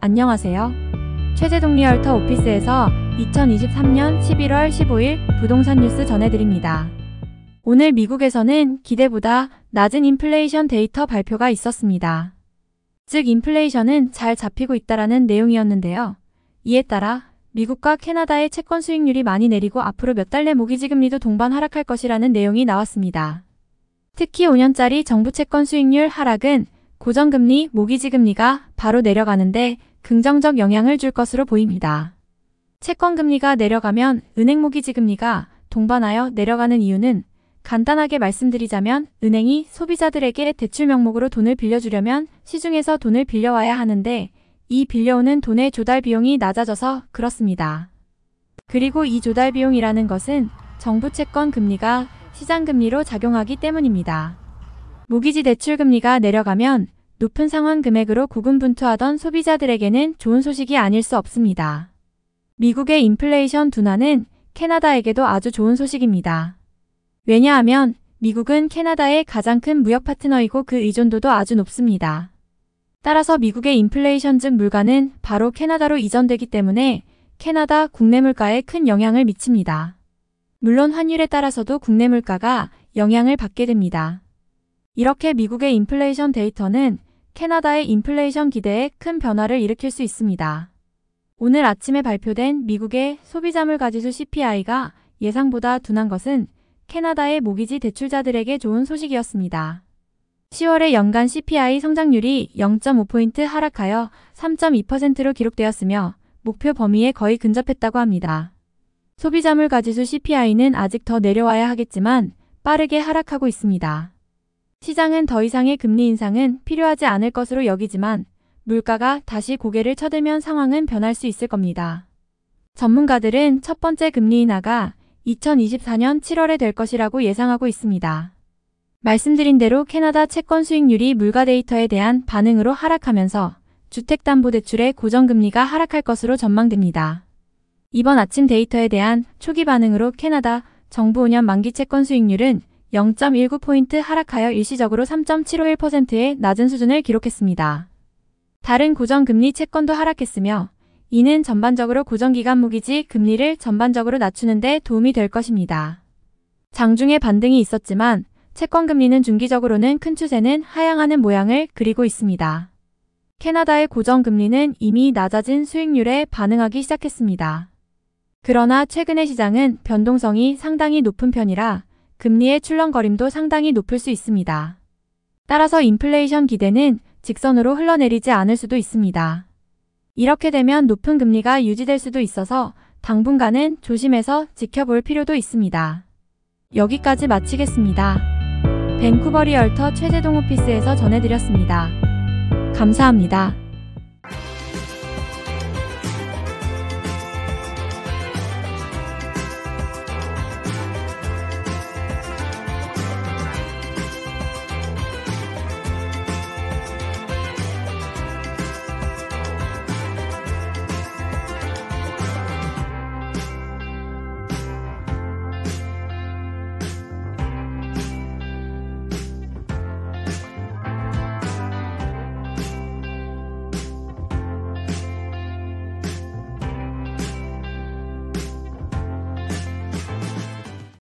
안녕하세요. 최재동 리얼터 오피스에서 2023년 11월 15일 부동산 뉴스 전해드립니다. 오늘 미국에서는 기대보다 낮은 인플레이션 데이터 발표가 있었습니다. 즉 인플레이션은 잘 잡히고 있다라는 내용이었는데요. 이에 따라 미국과 캐나다의 채권 수익률이 많이 내리고 앞으로 몇 달 내 모기지금리도 동반 하락할 것이라는 내용이 나왔습니다. 특히 5년짜리 정부 채권 수익률 하락은 고정금리, 모기지금리가 바로 내려가는데 긍정적 영향을 줄 것으로 보입니다. 채권금리가 내려가면 은행 모기지금리가 동반하여 내려가는 이유는 간단하게 말씀드리자면 은행이 소비자들에게 대출 명목으로 돈을 빌려주려면 시중에서 돈을 빌려와야 하는데 이 빌려오는 돈의 조달 비용이 낮아져서 그렇습니다. 그리고 이 조달 비용이라는 것은 정부 채권 금리가 시장 금리로 작용하기 때문입니다. 모기지 대출 금리가 내려가면 높은 상환 금액으로 고군분투하던 소비자들에게는 좋은 소식이 아닐 수 없습니다. 미국의 인플레이션 둔화는 캐나다에게도 아주 좋은 소식입니다. 왜냐하면 미국은 캐나다의 가장 큰 무역 파트너이고 그 의존도도 아주 높습니다. 따라서 미국의 인플레이션 즉 물가는 바로 캐나다로 이전되기 때문에 캐나다 국내 물가에 큰 영향을 미칩니다. 물론 환율에 따라서도 국내 물가가 영향을 받게 됩니다. 이렇게 미국의 인플레이션 데이터는 캐나다의 인플레이션 기대에 큰 변화를 일으킬 수 있습니다. 오늘 아침에 발표된 미국의 소비자물가 지수 CPI가 예상보다 둔한 것은 캐나다의 모기지 대출자들에게 좋은 소식이었습니다. 10월의 연간 CPI 성장률이 0.5포인트 하락하여 3.2%로 기록되었으며 목표 범위에 거의 근접했다고 합니다. 소비자물가 지수 CPI는 아직 더 내려와야 하겠지만 빠르게 하락하고 있습니다. 시장은 더 이상의 금리 인상은 필요하지 않을 것으로 여기지만 물가가 다시 고개를 쳐들면 상황은 변할 수 있을 겁니다. 전문가들은 첫 번째 금리 인하가 2024년 7월에 될 것이라고 예상하고 있습니다. 말씀드린 대로 캐나다 채권 수익률이 물가 데이터에 대한 반응으로 하락하면서 주택담보대출의 고정금리가 하락할 것으로 전망됩니다. 이번 아침 데이터에 대한 초기 반응으로 캐나다 정부 5년 만기 채권 수익률은 0.19포인트 하락하여 일시적으로 3.751%의 낮은 수준을 기록했습니다. 다른 고정금리 채권도 하락했으며 이는 전반적으로 고정기간 모기지 금리를 전반적으로 낮추는 데 도움이 될 것입니다. 장중에 반등이 있었지만 채권금리는 중기적으로는 큰 추세는 하향하는 모양을 그리고 있습니다. 캐나다의 고정금리는 이미 낮아진 수익률에 반응하기 시작했습니다. 그러나 최근의 시장은 변동성이 상당히 높은 편이라 금리의 출렁거림도 상당히 높을 수 있습니다. 따라서 인플레이션 기대는 직선으로 흘러내리지 않을 수도 있습니다. 이렇게 되면 높은 금리가 유지될 수도 있어서 당분간은 조심해서 지켜볼 필요도 있습니다. 여기까지 마치겠습니다. 밴쿠버 리얼터 최재동 오피스에서 전해드렸습니다. 감사합니다.